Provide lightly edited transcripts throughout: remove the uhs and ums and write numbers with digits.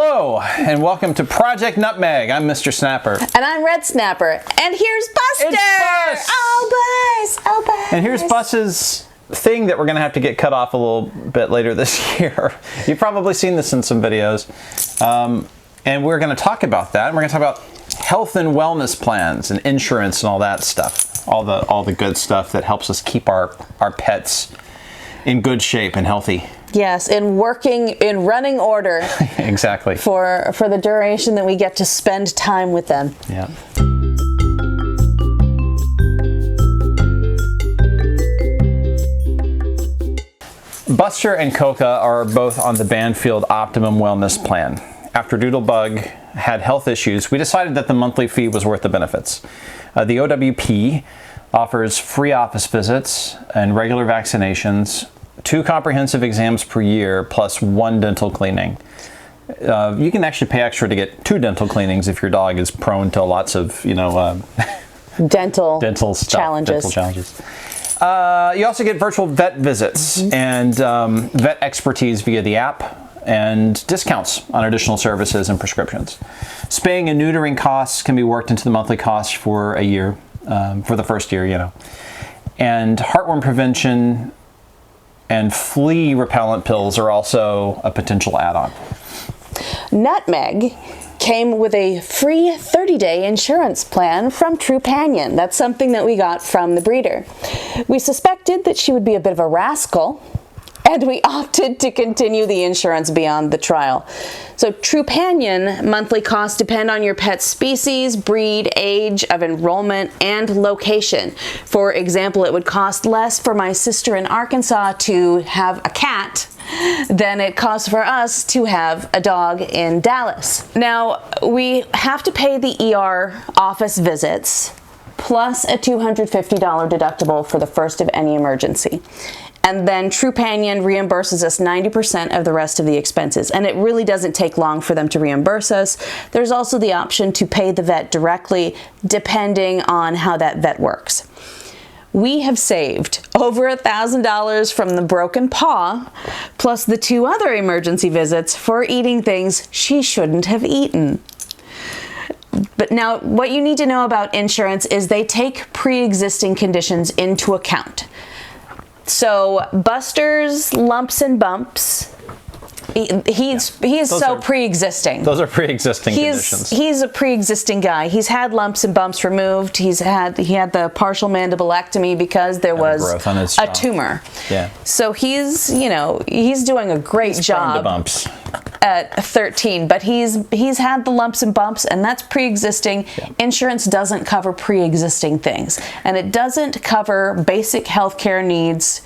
Hello, and welcome to Project Nutmeg. I'm Mr. Snapper. And I'm Red Snapper. And here's Buster! It's Bus! Oh, Bus! Oh, Bus! And here's Bus's thing that we're going to have to get cut off a little bit later this year. You've probably seen this in some videos. And we're going to talk about that. And we're going to talk about health and wellness plans and insurance and all that stuff. All the good stuff that helps us keep our pets in good shape and healthy. Yes, in running order. Exactly. For the duration that we get to spend time with them. Yeah. Buster and Coca are both on the Banfield Optimum Wellness Plan. After Doodlebug had health issues, we decided that the monthly fee was worth the benefits. The OWP offers free office visits and regular vaccinations, 2 comprehensive exams per year, plus 1 dental cleaning. You can actually pay extra to get 2 dental cleanings if your dog is prone to lots of, dental stuff, challenges. Dental challenges. You also get virtual vet visits and vet expertise via the app and discounts on additional services and prescriptions. Spaying and neutering costs can be worked into the monthly cost for a year, for the first year, And heartworm prevention and flea repellent pills are also a potential add-on. Nutmeg came with a free 30-day insurance plan from Trupanion. That's something that we got from the breeder. We suspected that she would be a bit of a rascal, and we opted to continue the insurance beyond the trial. So Trupanion monthly costs depend on your pet's species, breed, age of enrollment, and location. For example, it would cost less for my sister in Arkansas to have a cat than it costs for us to have a dog in Dallas. Now, we have to pay the ER office visits plus a $250 deductible for the first of any emergency. And then Trupanion reimburses us 90% of the rest of the expenses. And it really doesn't take long for them to reimburse us. There's also the option to pay the vet directly, depending on how that vet works. We have saved over $1,000 from the broken paw, plus the 2 other emergency visits for eating things she shouldn't have eaten. But now, what you need to know about insurance is they take pre-existing conditions into account. So Buster's lumps and bumps, he's so pre-existing. Those are pre-existing conditions. He's a pre-existing guy. He's had lumps and bumps removed. He had the partial mandibulectomy because there was a tumor. Yeah. So he's doing a great job. Prone to bumps. At 13, but he's had the lumps and bumps, and that's pre-existing. Yeah. Insurance doesn't cover pre-existing things, and it doesn't cover basic healthcare needs,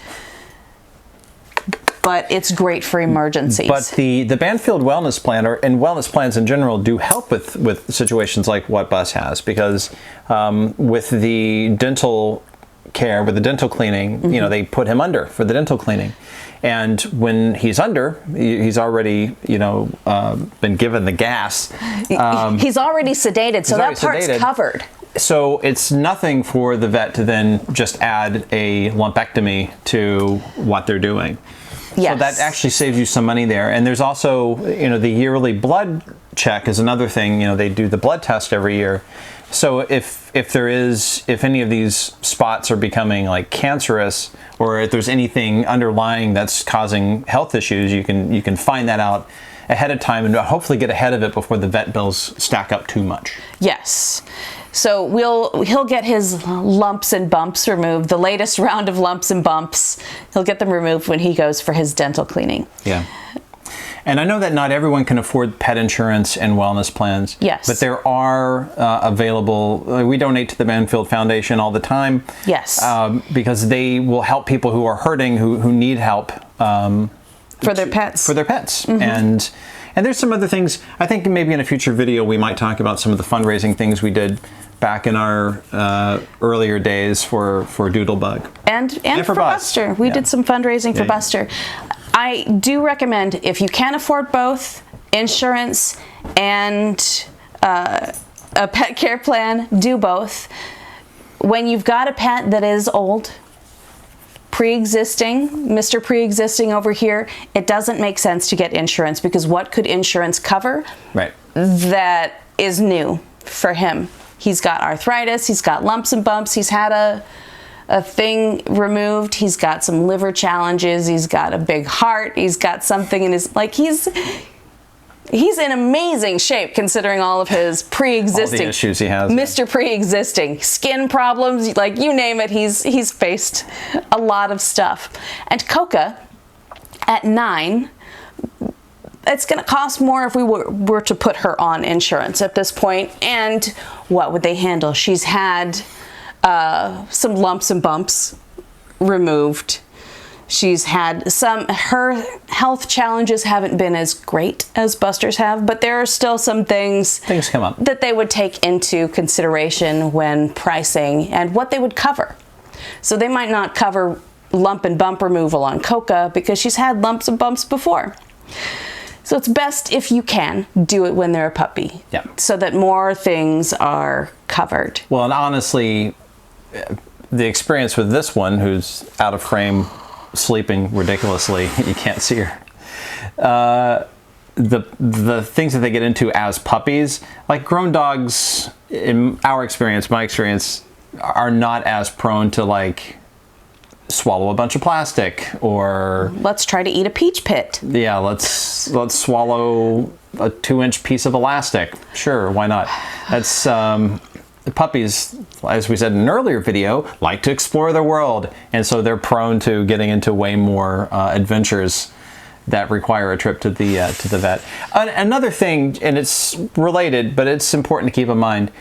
but it's great for emergencies. But the Banfield Wellness Plan, and wellness plans in general, do help with situations like what Bus has, because with the dental care, with the dental cleaning, they put him under for the dental cleaning. And when he's under, he's already, been given the gas. He's already sedated, so that part's covered. So it's nothing for the vet to then just add a lumpectomy to what they're doing. Yes. So that actually saves you some money there. And there's also, the yearly blood check is another thing. They do the blood test every year. So if any of these spots are becoming like cancerous, or if there's anything underlying that's causing health issues, you can find that out ahead of time and hopefully get ahead of it before the vet bills stack up too much. Yes. So he'll get his lumps and bumps removed, the latest round of lumps and bumps. He'll get them removed when he goes for his dental cleaning. Yeah. And I know that not everyone can afford pet insurance and wellness plans. Yes. But there are available. We donate to the Banfield Foundation all the time. Yes. Because they will help people who are hurting, who need help. For their pets. For their pets. And there's some other things. I think maybe in a future video we might talk about some of the fundraising things we did back in our earlier days for Doodlebug. And for Buster. We did some fundraising for Buster. I do recommend, if you can afford both insurance and a pet care plan, do both. When you've got a pet that is old, pre-existing, Mr. Pre-existing over here, it doesn't make sense to get insurance because what could insurance cover? Right. That is new for him. He's got arthritis, he's got lumps and bumps, he's had a thing removed, he's got some liver challenges, he's got a big heart, he's got something in his, like, he's in amazing shape considering all of his pre-existing all the issues he has. Mr. Pre-existing skin problems, like you name it, he's faced a lot of stuff. And Coca at 9, it's going to cost more if we were to put her on insurance at this point. And what would they handle? She's had some lumps and bumps removed. She's had her health challenges haven't been as great as Buster's have, but there are still some things come up that they would take into consideration when pricing and what they would cover. So they might not cover lump and bump removal on Coca because she's had lumps and bumps before. So it's best if you can do it when they're a puppy, so that more things are covered. Well, and honestly, the experience with this one, who's out of frame, sleeping ridiculously, you can't see her. The things that they get into as puppies, like grown dogs, in our experience, my experience, are not as prone to like swallow a bunch of plastic or let's try to eat a peach pit. Yeah, let's swallow a 2-inch piece of elastic. Sure, why not? That's puppies, as we said in an earlier video, like to explore the world, and so they're prone to getting into way more adventures that require a trip to the vet. Another thing, and it's related, but it's important to keep in mind.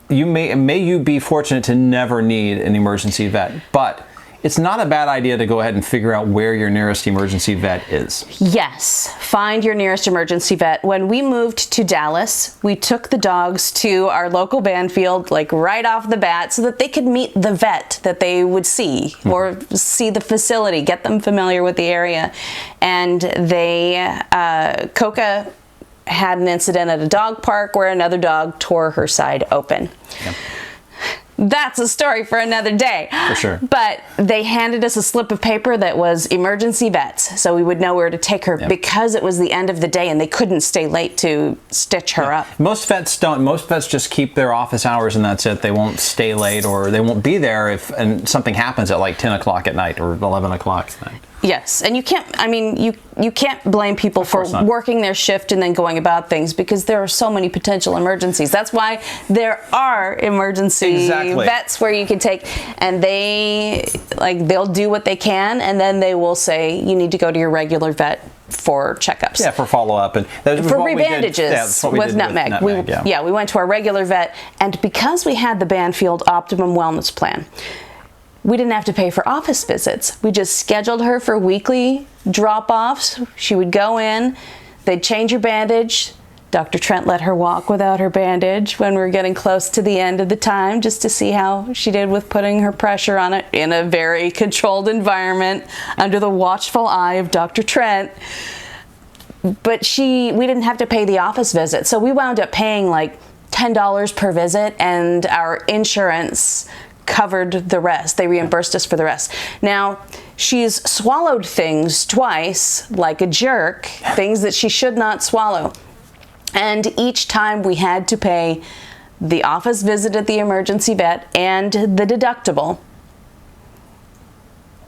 You may be fortunate to never need an emergency vet, but it's not a bad idea to go ahead and figure out where your nearest emergency vet is. Yes, find your nearest emergency vet. When we moved to Dallas, we took the dogs to our local Banfield, like right off the bat, so that they could meet the vet that they would see or see the facility, get them familiar with the area. And Coca had an incident at a dog park where another dog tore her side open. Yep. That's a story for another day. For sure. But they handed us a slip of paper that was emergency vets, so we would know where to take her because it was the end of the day and they couldn't stay late to stitch her up. Most vets don't. Most vets just keep their office hours and that's it. They won't stay late or they won't be there if something happens at like 10 o'clock at night or 11 o'clock at night. Yes, and you can't, I mean, you can't blame people for working their shift and then going about things because there are so many potential emergencies. That's why there are emergency vets where you can take, and they'll do what they can, and then they will say you need to go to your regular vet for checkups. Yeah, for follow-up. And for rebandages with Nutmeg. We went to our regular vet, and because we had the Banfield Optimum Wellness Plan, we didn't have to pay for office visits. We just scheduled her for weekly drop-offs. She would go in, they'd change her bandage. Dr. Trent let her walk without her bandage when we were getting close to the end of the time, just to see how she did with putting her pressure on it in a very controlled environment under the watchful eye of Dr. Trent. But we didn't have to pay the office visit. So we wound up paying like $10 per visit, and our insurance covered the rest. They reimbursed us for the rest. Now, she's swallowed things twice, like a jerk, things that she should not swallow. And each time we had to pay the office visit at the emergency vet and the deductible.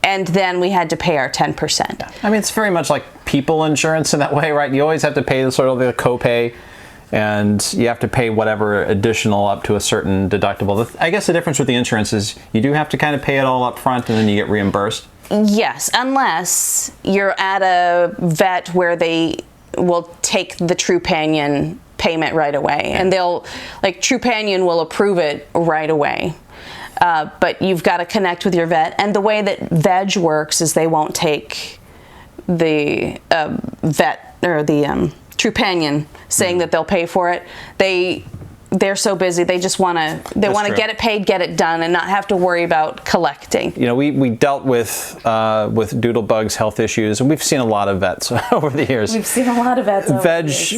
And then we had to pay our 10%. I mean, it's very much like people insurance in that way, right? You always have to pay the copay. And you have to pay whatever additional up to a certain deductible. I guess the difference with the insurance is you do have to kind of pay it all up front and then you get reimbursed. Yes, unless you're at a vet where they will take the Trupanion payment right away. And Trupanion will approve it right away. But you've got to connect with your vet. And the way that Veg works is they won't take the vet or the Trupanion saying that they'll pay for it. they're so busy. They just want to true. get it paid, get it done, and not have to worry about collecting. You know, we dealt with Doodlebug's health issues, and we've seen a lot of vets over the years. We've seen a lot of vets.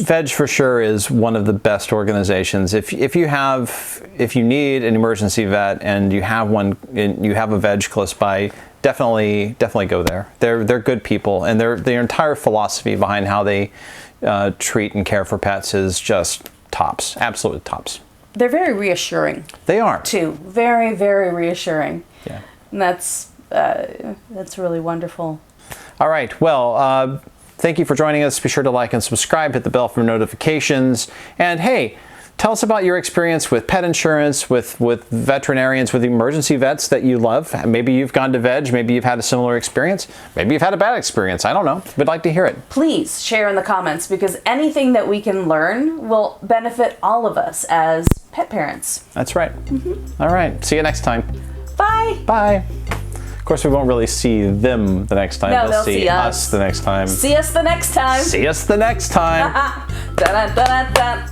Veg for sure is one of the best organizations. If you need an emergency vet and you have one, and you have a veg close by, definitely go there. They're good people, and their entire philosophy behind how they treat and care for pets is just tops, absolute tops. They're very reassuring. They are too. Very, very reassuring. Yeah. And that's really wonderful. All right. Well, thank you for joining us. Be sure to like and subscribe. Hit the bell for notifications. And hey, tell us about your experience with pet insurance, with veterinarians, with emergency vets that you love. Maybe you've gone to Veg. Maybe you've had a similar experience. Maybe you've had a bad experience. I don't know. We'd like to hear it. Please share in the comments, because anything that we can learn will benefit all of us as pet parents. That's right. All right. See you next time. Bye. Bye. Of course, we won't really see them the next time. No, they'll see us the next time. See us the next time. See us the next time. Dun, dun, dun, dun.